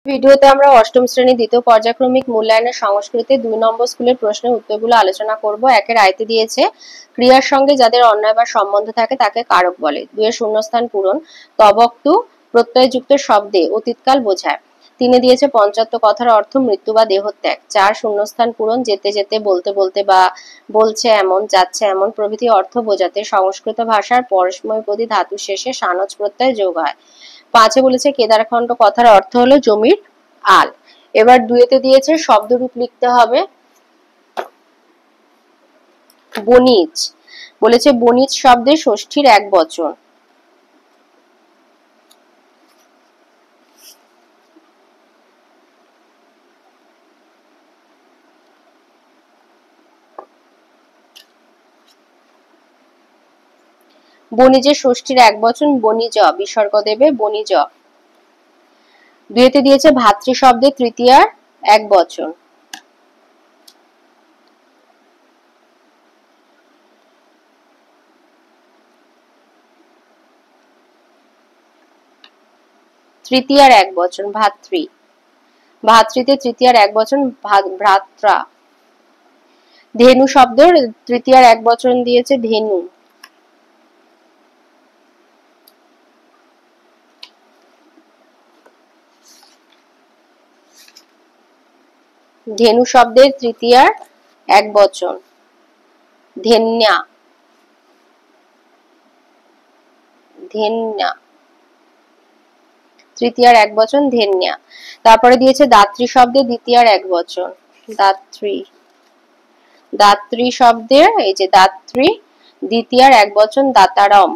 ভিডিওতে আমরা অষ্টম শ্রেণী দ্বিতীয় পর্যায়ক্রমিক মূল্যায়নের সংস্কৃতে 2 নম্বর স্কুলের প্রশ্নের উত্তরগুলো আলোচনা করব। একের আয়তে দিয়েছে ক্রিয়ার সঙ্গে যাদের অন্যয় বা সম্বন্ধ থাকে তাকে কারক বলে। 2 এর শূন্যস্থান পূরণ। তবক্তু প্রত্যয়যুক্ত শব্দে অতীতকাল বোঝায়। 3 এ দিয়েছে পঞ্চাত্ব কথার অর্থ মৃত্যু বা দেহত্যাগ। 4 শূন্যস্থান পূরণ। যেতে যেতে, বলতে বলতে বা বলছে এমন, যাচ্ছে এমন প্রভৃতি অর্থ বোঝাতে সংস্কৃত ভাষার পরস্মৈপদী ধাতু শেষে সানজ প্রত্যয় যোগ হয়। 5 এ বলেছে কেদারখণ্ড কথার অর্থ হলো জমির আল। এবার 2 এতে দিয়েছে শব্দরূপ লিখতে হবে। বনিজ বলেছে বনিজ শব্দের ষষ্ঠীর এক বচন। বনিজের ষষ্ঠীর এক বচন বনিজ, বিসর্গ দেবে বনিজ। 2 এতে দিয়েছে ভাতৃ শব্দের তৃতীয়ার এক বচন। তৃতীয়ার এক বচন ভাতৃ। ভাতৃতে তৃতীয়ার এক বচন ভ্রাত্রা। ধেনু শব্দের তৃতীয়ার এক বচন দিয়েছে ধেনু। ধেনু শব্দের তৃতীয়ার এক বচন ধেন্যা। ধেন্যা তৃতীয়ার এক বচন ধেন্যা। তারপরে দিয়েছে দাত্রী শব্দের দ্বিতীয়ার এক বচন দাত্রী। দাত্রী শব্দের এই যে দাত্রী দ্বিতীয়ার এক বচন দাতারম।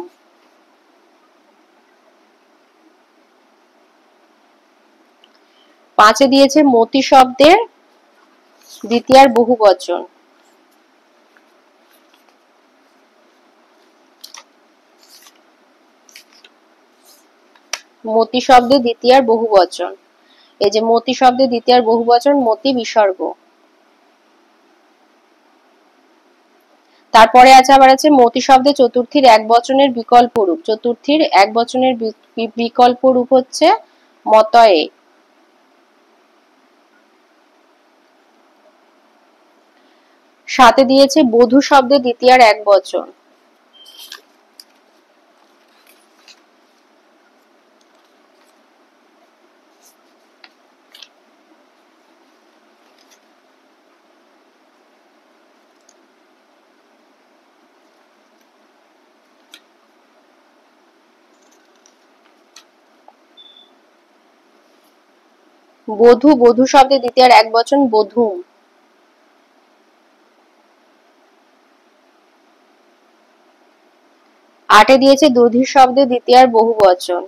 পাঁচে দিয়েছে মতি শব্দের দ্বিতীয়ার বহু বচন। মতি শব্দের দ্বিতীয়ার বহু বচন। এই যে মতি শব্দের দ্বিতীয়ার বহু বচন মতি বিসর্গ। তারপরে আছে আবার আছে মতি শব্দে চতুর্থীর এক বচনের বিকল্প রূপ। চতুর্থীর এক বচনের বিকল্প রূপ হচ্ছে মতয়ে। সাথে দিয়েছে বধূ শব্দের দ্বিতীয়ার এক বচন। বধূ বধূ শব্দের দ্বিতীয়ার এক বচন বধূম। আটে দিয়েছে দধি শব্দের দ্বিতীয়ার বহু বচন।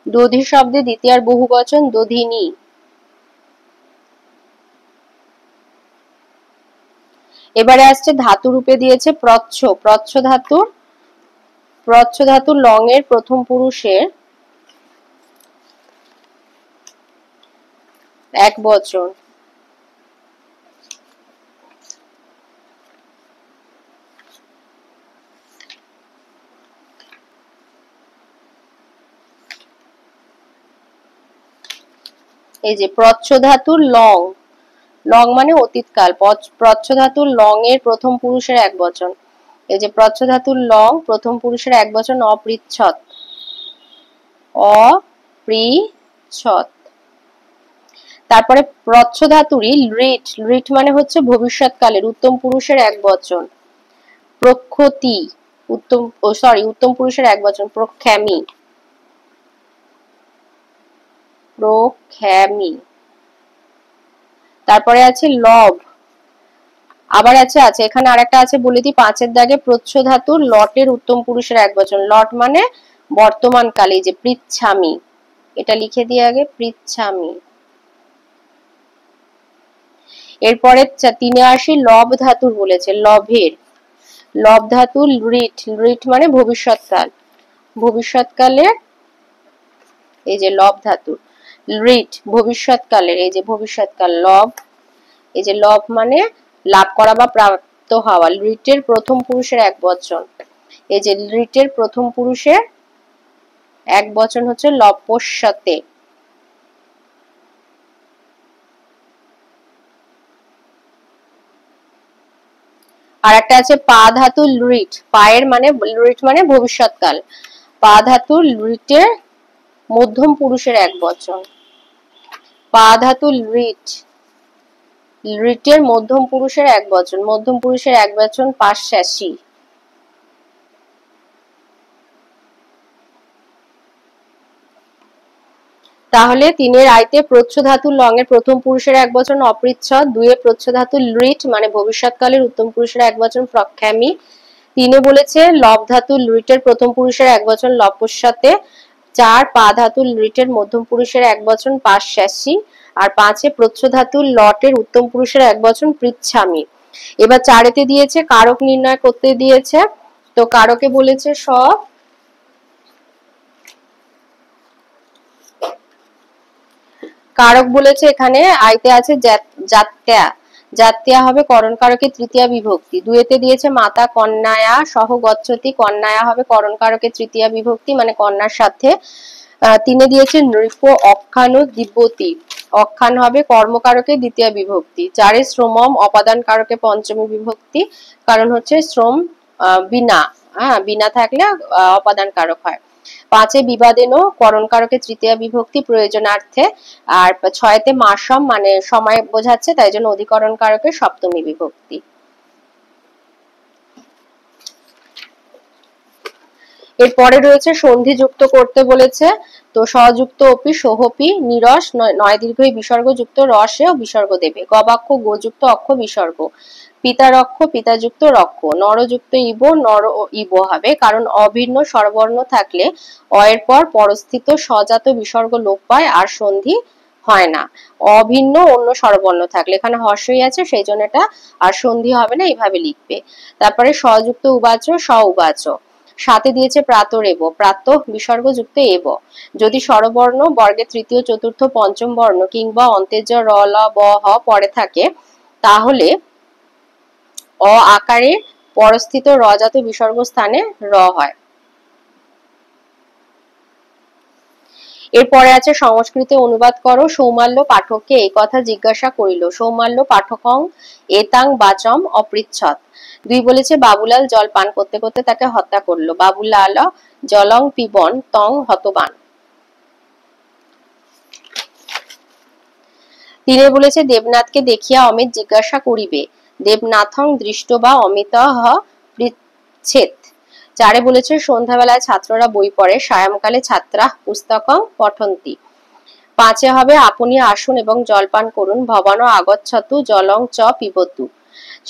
দধি শব্দের দ্বিতীয়ার বহু বচন দধিনী। এবারে আসছে ধাতু রূপে দিয়েছে প্রচ্ছ। প্রচ্ছ ধাতুর লং এর প্রথম পুরুষের এক বচন। এই যে প্রচ্ছ ধাতুর লং, লং মানে অতীতকাল। প্রচ্ছ ধাতুর লং এর প্রথম পুরুষের এক বচন। এই যে প্রচ্ছ ধাতুর লং প্রথম পুরুষের এক বচন অপৃচ্ছদ। অপৃচ্ছদ। তারপরে প্রচ্ছ ধাতুরই রিট। রিট মানে হচ্ছে ভবিষ্যৎকালের উত্তম পুরুষের এক বচন প্রক্ষতি। উত্তম পুরুষের এক বচন প্রখ্যামি। প্রখ্যামি। তারপরে আছে লব। আবার আছে এখানে আরেকটা আছে বলে দিই, পাঁচের দাগে প্রচ্ছ ধাতুর লটের উত্তম পুরুষের এক বচন। লট মানে বর্তমান কালে, যে পৃচ্ছামি, এটা লিখে দিয়ে আগে পৃচ্ছামি। এরপরে 3 এ আসি লব ধাতুর বলেছে লভের। লব ধাতুর রিট। রিট মানে ভবিষ্যৎকাল। ভবিষ্যৎকালে এই যে লব ধাতুর রিট ভবিষ্যৎকালের, এই যে ভবিষ্যৎকাল লব। এই যে লব মানে লাভ করা বা প্রাপ্ত হওয়া। রিটের প্রথম পুরুষের এক বচন। এই যে লিটের প্রথম পুরুষের এক বচন হচ্ছে লপস্যতে। আর একটা আছে পা ধাতু লৃট, পায়ের মানে লৃট মানে ভবিষ্যৎকাল, পা ধাতু লৃটের মধ্যম পুরুষের এক বচন, পা ধাতু লৃট, লৃটের মধ্যম পুরুষের এক বচন, মধ্যম পুরুষের এক বচন পাশ্যাসী। তাহলে তিনের আইতে প্রচ্ছ ধাতু লং এর প্রথম পুরুষের এক বচন অপৃচ্ছদ, দুয়ে প্রচ্ছ ধাতু লৃট মানে ভবিষ্যৎকালের উত্তম পুরুষের এক বচন প্রখ্যামী, তিনে বলেছে লব ধাতু লৃটের প্রথম পুরুষের এক বচন লপস্যাতে, চার পা ধাতু লৃটের মধ্যম পুরুষের এক বচন পাশ্যাসী, আর পাঁচে প্রচ্ছ ধাতু লটের উত্তম পুরুষের এক বচন পৃচ্ছামী। এবার চারেতে দিয়েছে কারক নির্ণয় করতে দিয়েছে, তো কারকে বলেছে সব কারক বলেছে এখানে আইতে আছে জাত্যা, জাত্যা হবে করণ কারকের তৃতীয়া বিভক্তি, দুয়েতে দিয়েছে মাতা কন্যায়া সহ গচ্ছতি, কন্যায়া হবে করণ কারকের তৃতীয়া বিভক্তি মানে কন্যার সাথে, তিনে দিয়েছে নৃপ অখ্যানু দিব্যতি, অখ্যান হবে কর্মকারকের দ্বিতীয় বিভক্তি, চারে শ্রমম অপাদান কারকে পঞ্চমী বিভক্তি, কারণ হচ্ছে শ্রম বিনা, বিনা থাকলে অপাদান কারক হয়, পাঁচে বিবাদেন করণ কারকের তৃতীয় বিভক্তি প্রয়োজনার্থে, আর ছয়তে মাসম মানে সময় বোঝাচ্ছে তাই জন্য অধিকরণ কারকের সপ্তমী বিভক্তি। এরপরে রয়েছে সন্ধি যুক্ত করতে বলেছে, তো সযুক্ত অপি সোহপি নিরস নয় দীর্ঘ বিসর্গ যুক্ত রসে বিসর্গ দেবে, গবাক্ষ গোযুক্ত অক্ষ বিসর্গ, পিতারক্ষ পিতাযুক্ত রক্ষ, নরযুক্ত ইব নর ইব হবে, কারণ অভিন্ন স্বরবর্ণ থাকলে অয়ের পর পরস্থিত স্বজাত বিসর্গ লোপ পায় আর সন্ধি হয় না, অভিন্ন অন্য স্বরবর্ণ থাকলে, এখানে হর্ষই আছে সেই জন্য এটা আর সন্ধি হবে না, এইভাবে লিখবে। তারপরে সযুক্ত উবাচ স উবাচ, সাথে দিয়েছে প্রাতরেব, প্রাত বিসর্গ যুক্ত এব, যদি স্বরবর্ণ বর্গের তৃতীয় চতুর্থ পঞ্চম বর্ণ কিংবা অন্তেজ র ল ব হ পরে থাকে তাহলে অ আকারে পরস্থিত রজাত বিসর্গ স্থানে র হয়। এরপরে আছে সংস্কৃতে অনুবাদ করো, সৌমাল্য পাঠককে এই কথা জিজ্ঞাসা করিল, সৌমাল্য পাঠকং এতাং বাচম অপৃচ্ছদ, দুই বলেছে বাবুলাল জল পান করতে করতে তাকে হত্যা করলো, বাবুলাল জলং পিবন তং হতবান। তিনে বলেছে দেবনাথকে দেখিয়া অমিত জিজ্ঞাসা করিবে, দেবনাথং দৃষ্ট বা অমিত পৃচ্ছেদ। চারে বলেছে সন্ধ্যাবেলায় ছাত্ররা বই পড়ে, সায়ংকালে ছাত্রা পুস্তকং পঠন্তি। পাঁচে হবে আপনি আসুন এবং জলপান করুন, ভবান আগচ্ছতু জলং চ পিবতু।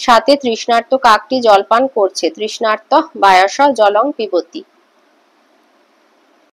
সাথে তৃষ্ণার্ত কাকটি জলপান করছে, তৃষ্ণার্ত বায়স জলং পিবতি।